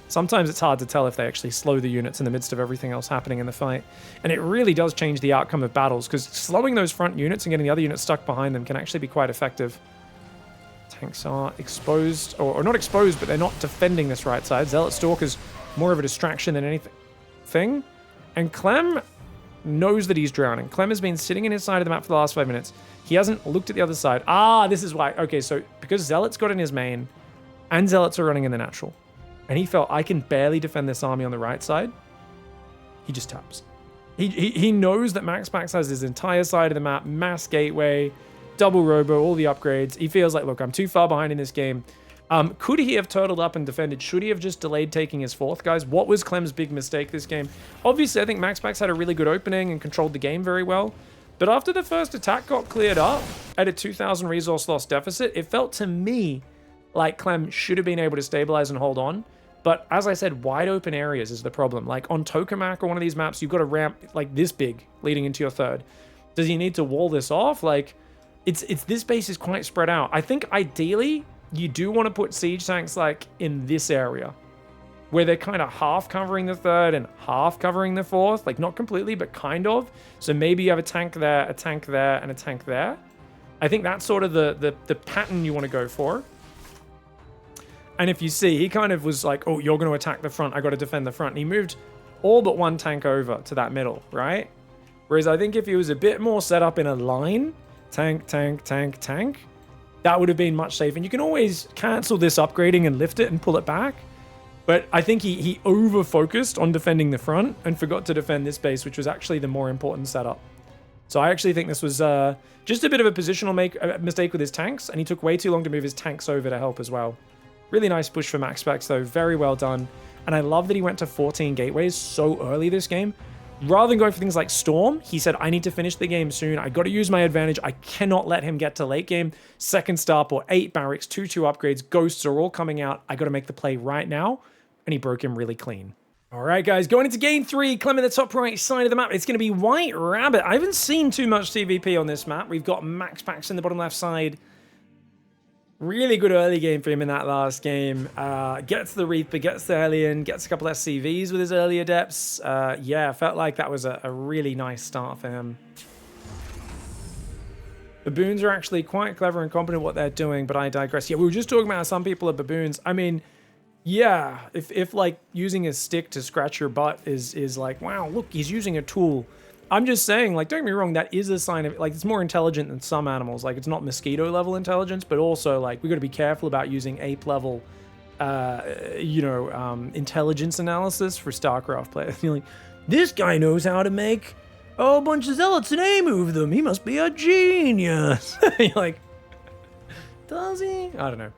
Sometimes it's hard to tell if they actually slow the units in the midst of everything else happening in the fight. And it really does change the outcome of battles, because slowing those front units and getting the other units stuck behind them can actually be quite effective. Tanks are exposed, or not exposed, but they're not defending this right side. Zealot Stalker's more of a distraction than anything. And Clem knows that he's drowning. Clem has been sitting in his side of the map for the last 5 minutes. He hasn't looked at the other side. Ah, this is why. Okay, so because Zealot's got in his main, and Zealots are running in the natural, and he felt, I can barely defend this army on the right side, he just taps. He knows that MAXPAX has his entire side of the map, mass gateway, double robo, all the upgrades. He feels like, look, I'm too far behind in this game. Could he have turtled up and defended? Should he have just delayed taking his 4th, guys? What was Clem's big mistake this game? Obviously, I think MAXPAX had a really good opening and controlled the game very well. But after the first attack got cleared up at a 2,000 resource loss deficit, it felt to me like Clem should have been able to stabilize and hold on. But as I said, wide open areas is the problem. Like on Tokamak or one of these maps, you've got a ramp like this big leading into your 3rd. Does he need to wall this off? Like, it's this base is quite spread out. I think ideally, you do want to put siege tanks like in this area, where they're kind of half covering the 3rd and half covering the 4th. Like not completely, but kind of. So maybe you have a tank there, and a tank there. I think that's sort of the pattern you want to go for. And if you see, he kind of was like, oh, you're going to attack the front. I got to defend the front. And he moved all but one tank over to that middle, right? Whereas I think if he was a bit more set up in a line, tank, tank, tank, tank, that would have been much safer. And you can always cancel this upgrading and lift it and pull it back. But I think he over-focused on defending the front and forgot to defend this base, which was actually the more important setup. So I actually think this was just a bit of a positional mistake with his tanks, and he took way too long to move his tanks over to help as well. Really nice push for MAXPAX, though. Very well done. And I love that he went to 14 gateways so early this game. Rather than going for things like Storm, he said, I need to finish the game soon. I got to use my advantage. I cannot let him get to late game. 2nd Starp or 8 barracks, 2-2 upgrades, ghosts are all coming out. I got to make the play right now. And he broke him really clean. All right, guys, going into game 3, Clem in the top right side of the map. It's going to be White Rabbit. I haven't seen too much TVP on this map. We've got MAXPAX in the bottom left side. Really good early game for him in that last game. Gets the Reaper, gets the Hellion, gets a couple SCVs with his early Adepts. Yeah, felt like that was a really nice start for him. Baboons are actually quite clever and competent at what they're doing, but I digress. Yeah, we were just talking about how some people are baboons. I mean, yeah, if like using a stick to scratch your butt is like, wow, look, he's using a tool. I'm just saying, like, don't get me wrong, that is a sign of, like, it's more intelligent than some animals. Like, it's not mosquito level intelligence, but also, like, we got to be careful about using ape level, intelligence analysis for StarCraft players. You're like, this guy knows how to make a whole bunch of zealots and A-move them. He must be a genius. You're like, does he? I don't know.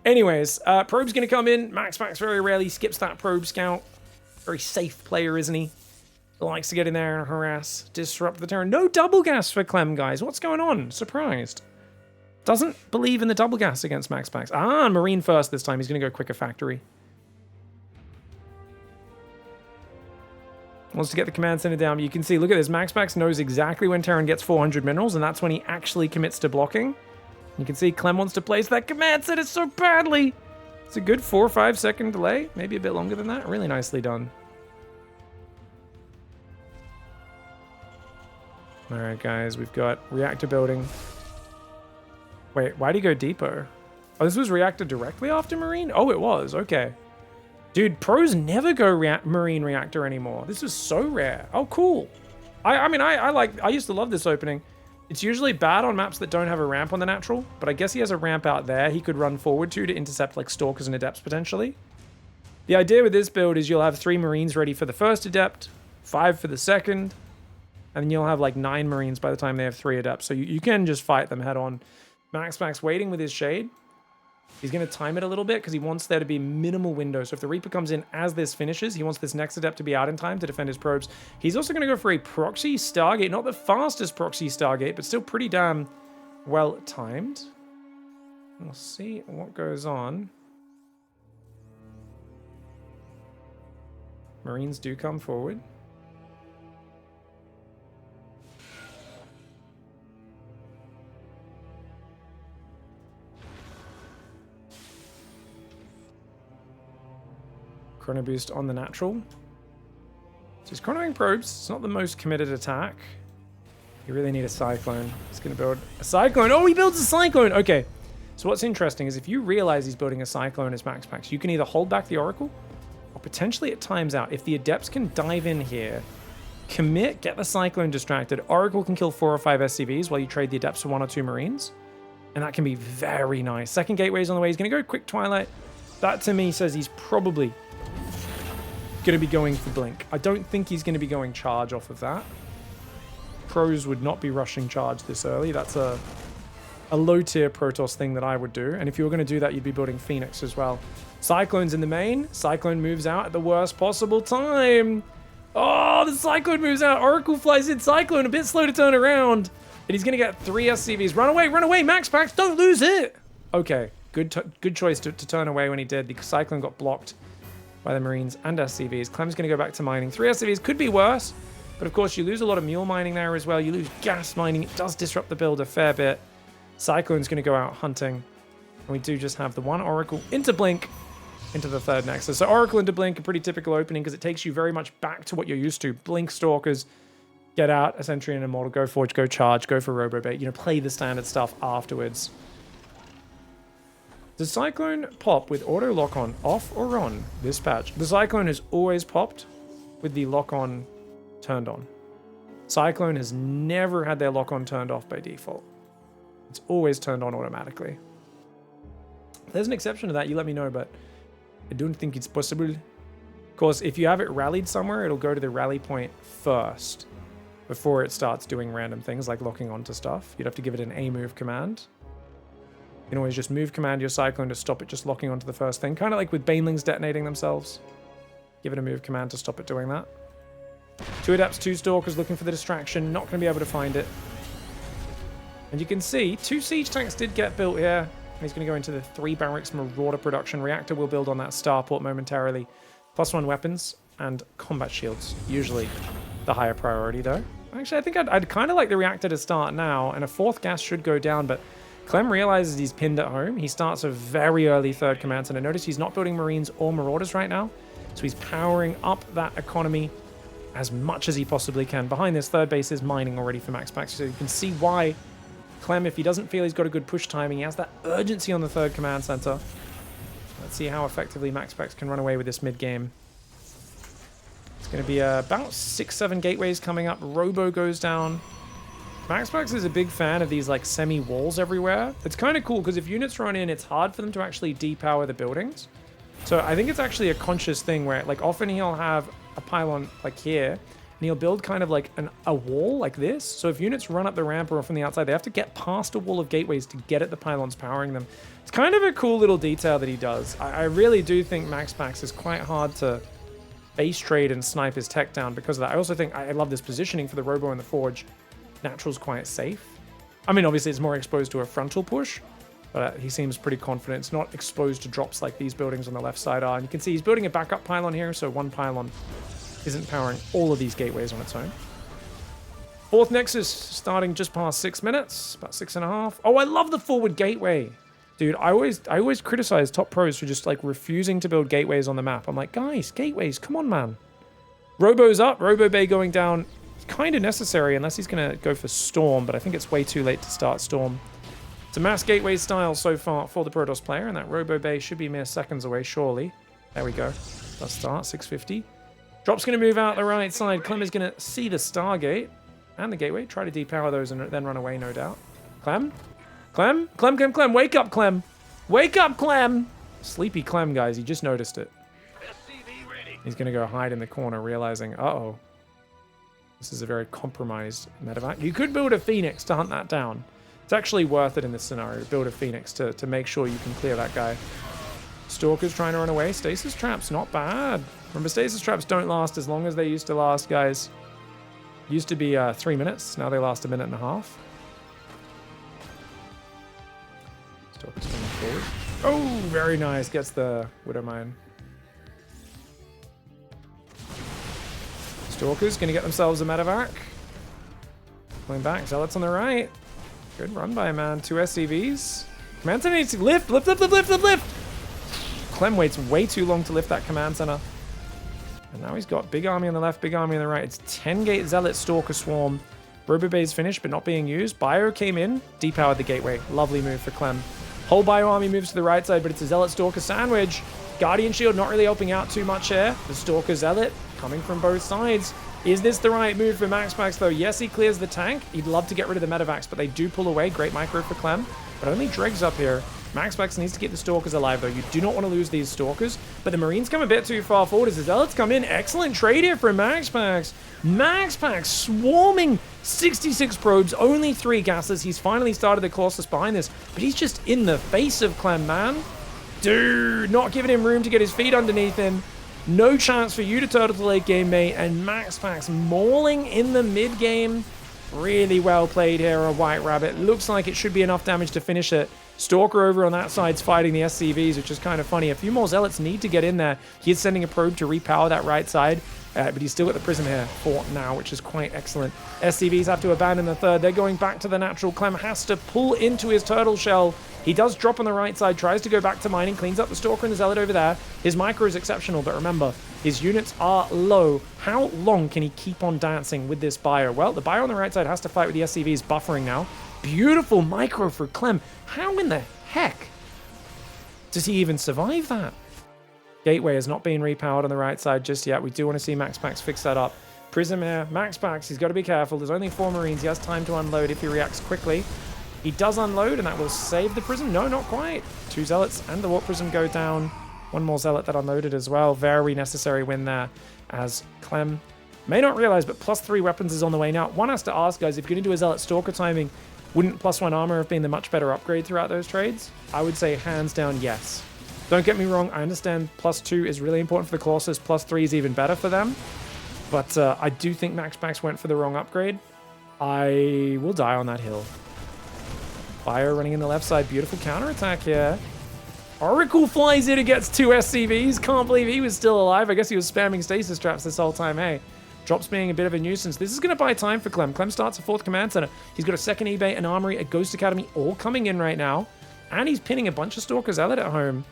Anyways, Probe's going to come in. MAXPAX very rarely skips that Probe Scout. Very safe player, isn't he? Likes to get in there and harass, disrupt the turn. No double gas for Clem, guys. What's going on? Surprised. Doesn't believe in the double gas against MAXPAX. Ah, Marine first this time. He's going to go quicker factory. Wants to get the command center down. But you can see, look at this. MAXPAX knows exactly when Terran gets 400 minerals, and that's when he actually commits to blocking. You can see Clem wants to place that command center so badly. It's a good 4 or 5 second delay. Maybe a bit longer than that. Really nicely done. All right, guys, we've got reactor building. Wait, why'd he go deeper? Oh, this was reactor directly after Marine? Oh, it was. Okay. Dude, pros never go Marine reactor anymore. This is so rare. Oh, cool. I used to love this opening. It's usually bad on maps that don't have a ramp on the natural, but I guess he has a ramp out there he could run forward to intercept like Stalkers and Adepts potentially. The idea with this build is you'll have 3 Marines ready for the first Adept, 5 for the second, and then you'll have like 9 Marines by the time they have 3 Adepts. So you can just fight them head on. MAXPAX waiting with his Shade. He's going to time it a little bit because he wants there to be minimal window. So if the Reaper comes in as this finishes, he wants this next Adept to be out in time to defend his probes. He's also going to go for a proxy Stargate. Not the fastest proxy Stargate, but still pretty damn well timed. We'll see what goes on. Marines do come forward. Chrono boost on the natural. So he's chronoing probes. It's not the most committed attack. You really need a cyclone. He's going to build a cyclone. Oh, he builds a cyclone. Okay. So what's interesting is if you realize he's building a cyclone as MAXPAX, you can either hold back the Oracle or potentially it times out. If the Adepts can dive in here, commit, get the cyclone distracted, Oracle can kill 4 or 5 SCVs while you trade the Adepts for 1 or 2 Marines. And that can be very nice. Second gateway's on the way. He's going to go quick Twilight. That to me says he's probably going to be going for Blink. I don't think he's going to be going charge off of that. Pros would not be rushing charge this early. That's a low tier Protoss thing that I would do. And if you were going to do that, you'd be building Phoenix as well. Cyclone's in the main. Cyclone moves out at the worst possible time. Oh, the Cyclone moves out. Oracle flies in. Cyclone a bit slow to turn around. And he's going to get 3 SCVs. Run away, MAXPAX. Don't lose it. Okay, good choice to turn away when he did. The Cyclone got blocked by the Marines and SCVs. Clem's going to go back to mining. 3 SCVs could be worse, but of course you lose a lot of mule mining there as well. You lose gas mining. It does disrupt the build a fair bit. Cyclone's going to go out hunting. And we do just have the 1 Oracle into Blink into the 3rd Nexus. So Oracle into Blink, a pretty typical opening because it takes you very much back to what you're used to. Blink Stalkers, get out, a Sentry and Immortal, go Forge, go Charge, go for Robobait. You know, play the standard stuff afterwards. Does Cyclone pop with auto lock-on off or on this patch? The Cyclone has always popped with the lock-on turned on. Cyclone has never had their lock-on turned off by default. It's always turned on automatically. If there's an exception to that, you let me know, but I don't think it's possible. Of course, if you have it rallied somewhere, it'll go to the rally point first before it starts doing random things like locking onto stuff. You'd have to give it an A move command. You can always just move command your Cyclone to stop it just locking onto the first thing. Kind of like with Banelings detonating themselves. Give it a move command to stop it doing that. 2 Adepts, 2 Stalkers looking for the distraction. Not going to be able to find it. And you can see 2 Siege Tanks did get built here. He's going to go into the 3 Barracks Marauder production. Reactor will build on that starport momentarily. +1 weapons and combat shields. Usually the higher priority though. Actually, I think I'd kind of like the Reactor to start now. And a 4th gas should go down, but Clem realizes he's pinned at home. He starts a very early 3rd command center. Notice he's not building Marines or Marauders right now. So he's powering up that economy as much as he possibly can. Behind this 3rd base is mining already for MAXPAX. So you can see why Clem, if he doesn't feel he's got a good push timing, he has that urgency on the 3rd command center. Let's see how effectively MAXPAX can run away with this mid-game. It's going to be about 6-7 gateways coming up. Robo goes down. MAXPAX is a big fan of these like semi-walls everywhere. It's kind of cool because if units run in, it's hard for them to actually depower the buildings. So I think it's actually a conscious thing where like often he'll have a pylon like here and he'll build kind of like a wall like this. So if units run up the ramp or from the outside, they have to get past a wall of gateways to get at the pylons powering them. It's kind of a cool little detail that he does. I really do think MAXPAX is quite hard to base trade and snipe his tech down because of that. I also think I love this positioning for the Robo and the Forge. Natural's quite safe. I mean, obviously it's more exposed to a frontal push, but he seems pretty confident. It's not exposed to drops like these buildings on the left side are. And you can see he's building a backup pylon here, so 1 pylon isn't powering all of these gateways on its own. 4th Nexus starting just past 6 minutes, about 6.5. Oh, I love the forward gateway. Dude, I always criticize top pros for just like refusing to build gateways on the map. I'm like, guys, gateways, come on, man. Robo's up, Robo Bay going down. Kind of necessary unless he's going to go for Storm, but I think it's way too late to start Storm. It's a mass gateway style so far for the Protoss player, and that Robo Bay should be mere seconds away, surely. There we go. Let's start, 650. Drop's going to move out the right side. Clem is going to see the Stargate and the gateway, try to depower those and then run away, no doubt. Clem? Clem? Clem. Wake up, Clem. Wake up, Clem. Sleepy Clem, guys. He just noticed it. He's going to go hide in the corner, realizing, uh-oh. This is a very compromised medevac. You could build a Phoenix to hunt that down. It's actually worth it in this scenario to build a Phoenix to make sure you can clear that guy. Stalker's trying to run away. Stasis traps, not bad. Remember, stasis traps don't last as long as they used to last, guys. Used to be 3 minutes. Now they last 1.5 minutes. Stalker's coming forward. Oh, very nice. Gets the Widowmine. Stalkers going to get themselves a medevac. Going back. Zealots on the right. Good run by a man. 2 SCVs. Command center needs to lift. Clem waits way too long to lift that command center. And now he's got big army on the left, big army on the right. It's 10-gate Zealot Stalker Swarm. Robo Bay's finished, but not being used. Bio came in, depowered the gateway. Lovely move for Clem. Whole Bio army moves to the right side, but it's a Zealot Stalker sandwich. Guardian Shield not really helping out too much here. The Stalker Zealot coming from both sides. Is this the right move for MAXPAX, though? Yes, he clears the tank. He'd love to get rid of the medevacs, but they do pull away. Great micro for Clem, but only Dregs up here. MAXPAX needs to keep the Stalkers alive, though. You do not want to lose these Stalkers, but the Marines come a bit too far forward as the Zealots come in. Excellent trade here for MAXPAX. MAXPAX swarming 66 probes, only 3 gases. He's finally started the Colossus behind this, but he's just in the face of Clem, man. Dude, not giving him room to get his feet underneath him. No chance for you to turtle to late game, mate. And MAXPAX mauling in the mid game. Really well played here on White Rabbit. Looks like it should be enough damage to finish it. Stalker over on that side's fighting the SCVs, which is kind of funny. A few more Zealots need to get in there. He is sending a probe to repower that right side, but he's still got the Prism here for now, which is quite excellent. SCVs have to abandon the third. They're going back to the natural. Clem has to pull into his turtle shell. He does drop on the right side, tries to go back to mining, cleans up the Stalker and the Zealot over there. His micro is exceptional, but remember, his units are low. How long can he keep on dancing with this Bio? Well, the Bio on the right side has to fight with the SCVs buffering now. Beautiful micro for Clem. How in the heck does he even survive that? Gateway has not been repowered on the right side just yet. We do want to see MAXPAX fix that up. Prism here. MAXPAX, he's got to be careful. There's only 4 Marines. He has time to unload if he reacts quickly. He does unload, and that will save the Prism. No, not quite. 2 Zealots and the Warp Prism go down. 1 more Zealot that unloaded as well. Very necessary win there, as Clem may not realize, but +3 weapons is on the way now. One has to ask, guys, if you're going to do a Zealot Stalker timing, wouldn't +1 armor have been the much better upgrade throughout those trades? I would say hands down yes. Don't get me wrong, I understand +2 is really important for the Colossus, +3 is even better for them, but I do think MAXPAX went for the wrong upgrade. I will die on that hill. Fire running in the left side, beautiful counterattack here. Oracle flies in and gets 2 SCVs. Can't believe he was still alive. I guess he was spamming stasis traps this whole time, hey. Drops being a bit of a nuisance. This is going to buy time for Clem. Clem starts a 4th command center. He's got a 2nd eBay, an armory, a Ghost Academy, all coming in right now. And he's pinning a bunch of Stalker Zealot at home.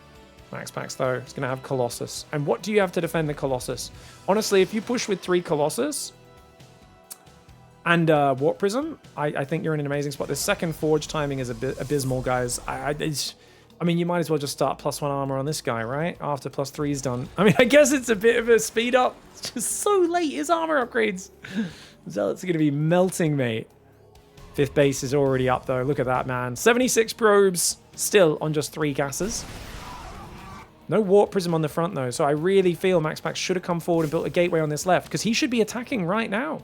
MAXPAX, though, is going to have Colossus. And what do you have to defend the Colossus? Honestly, if you push with 3 Colossus and Warp Prism, I think you're in an amazing spot. This 2nd Forge timing is a bit abysmal, guys. I mean, you might as well just start +1 armor on this guy, right? After +3 is done. I mean, I guess it's a bit of a speed up. It's just so late, his armor upgrades. Zealots are going to be melting, mate. 5th base is already up, though. Look at that, man. 76 probes, still on just 3 gases. No Warp Prism on the front, though, so I really feel MAXPAX should have come forward and built a gateway on this left, because he should be attacking right now.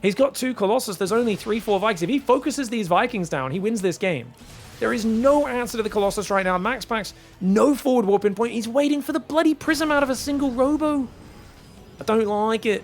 He's got 2 Colossus. There's only 3-4 Vikings. If he focuses these Vikings down, he wins this game. There is no answer to the Colossus right now. MAXPAX, no forward warp in point. He's waiting for the bloody Prism out of a single Robo. I don't like it.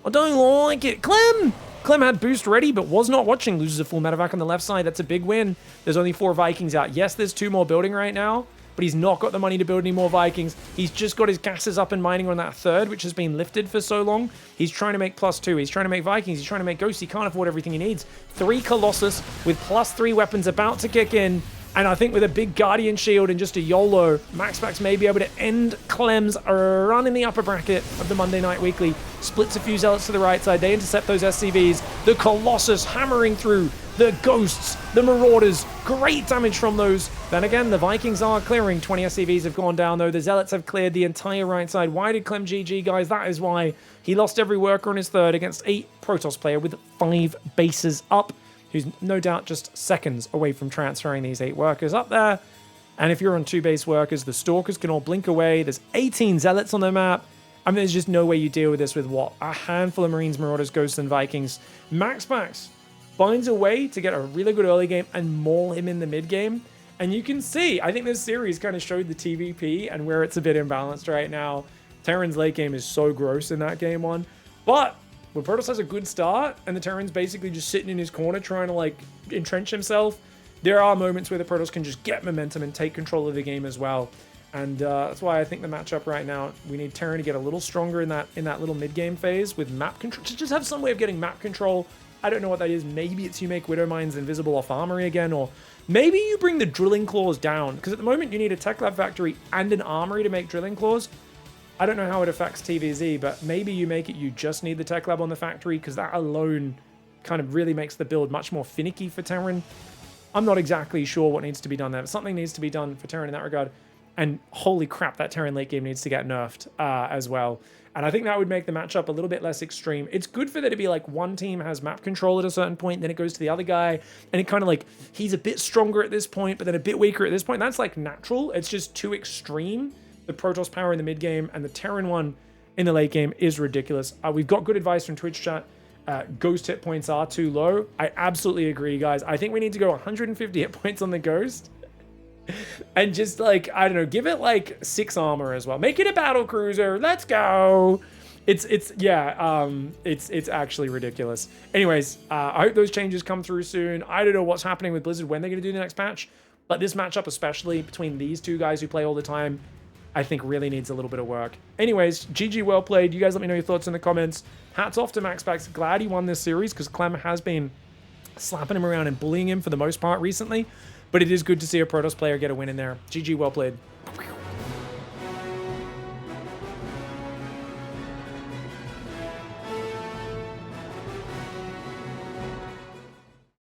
I don't like it. Clem! Clem had boost ready, but was not watching. Loses a full medevac on the left side. That's a big win. There's only 4 Vikings out. Yes, there's 2 more building right now, but he's not got the money to build any more Vikings. He's just got his gases up and mining on that 3rd, which has been lifted for so long. He's trying to make +2. He's trying to make Vikings. He's trying to make Ghosts. He can't afford everything he needs. 3 Colossus with +3 weapons about to kick in. And I think with a big Guardian Shield and just a YOLO, MAXPAX may be able to end Clem's run in the upper bracket of the Monday Night Weekly. Splits a few Zealots to the right side. They intercept those SCVs. The Colossus hammering through. The Ghosts, the Marauders. Great damage from those. Then again, the Vikings are clearing. 20 SCVs have gone down, though. The Zealots have cleared the entire right side. Why did Clem GG, guys? That is why he lost every worker on his 3rd against a Protoss player with 5 bases up, who's no doubt just seconds away from transferring these 8 workers up there. And if you're on 2 base workers, the Stalkers can all blink away. There's 18 Zealots on the map. I mean, there's just no way you deal with this with what? A handful of Marines, Marauders, Ghosts, and Vikings. MAXPAX finds a way to get a really good early game and maul him in the mid game. And you can see, I think this series kind of showed the TVP and where it's a bit imbalanced right now. Terran's late game is so gross in that game 1. But when Protoss has a good start and the Terran's basically just sitting in his corner trying to like entrench himself, there are moments where the Protoss can just get momentum and take control of the game as well. And that's why I think the matchup right now, we need Terran to get a little stronger in that little mid-game phase with map control, to just have some way of getting map control. I don't know what that is. Maybe it's you make Widow Mines invisible off Armory again, or maybe you bring the Drilling Claws down, because at the moment you need a Tech Lab Factory and an Armory to make Drilling Claws. I don't know how it affects TVZ, but maybe you make it you just need the Tech Lab on the Factory, because that alone kind of really makes the build much more finicky for Terran. I'm not exactly sure what needs to be done there, but something needs to be done for Terran in that regard. And holy crap, that Terran late game needs to get nerfed as well. And I think that would make the matchup a little bit less extreme. It's good for there to be like one team has map control at a certain point, then it goes to the other guy, and it kind of like, he's a bit stronger at this point, but then a bit weaker at this point. That's like natural. It's just too extreme. The Protoss power in the mid game and the Terran one in the late game is ridiculous. We've got good advice from Twitch chat. Ghost hit points are too low. I absolutely agree, guys. I think we need to go 150 hit points on the Ghost. And just like, I don't know, give it like 6 armor as well. Make it a battle cruiser. Let's go. It's actually ridiculous. Anyways, I hope those changes come through soon. I don't know what's happening with Blizzard, when they're going to do the next patch, but this matchup, especially between these two guys who play all the time, I think really needs a little bit of work. Anyways, GG, well played. You guys let me know your thoughts in the comments. Hats off to MAXPAX. Glad he won this series, because Clem has been slapping him around and bullying him for the most part recently. But it is good to see a Protoss player get a win in there. GG, well played.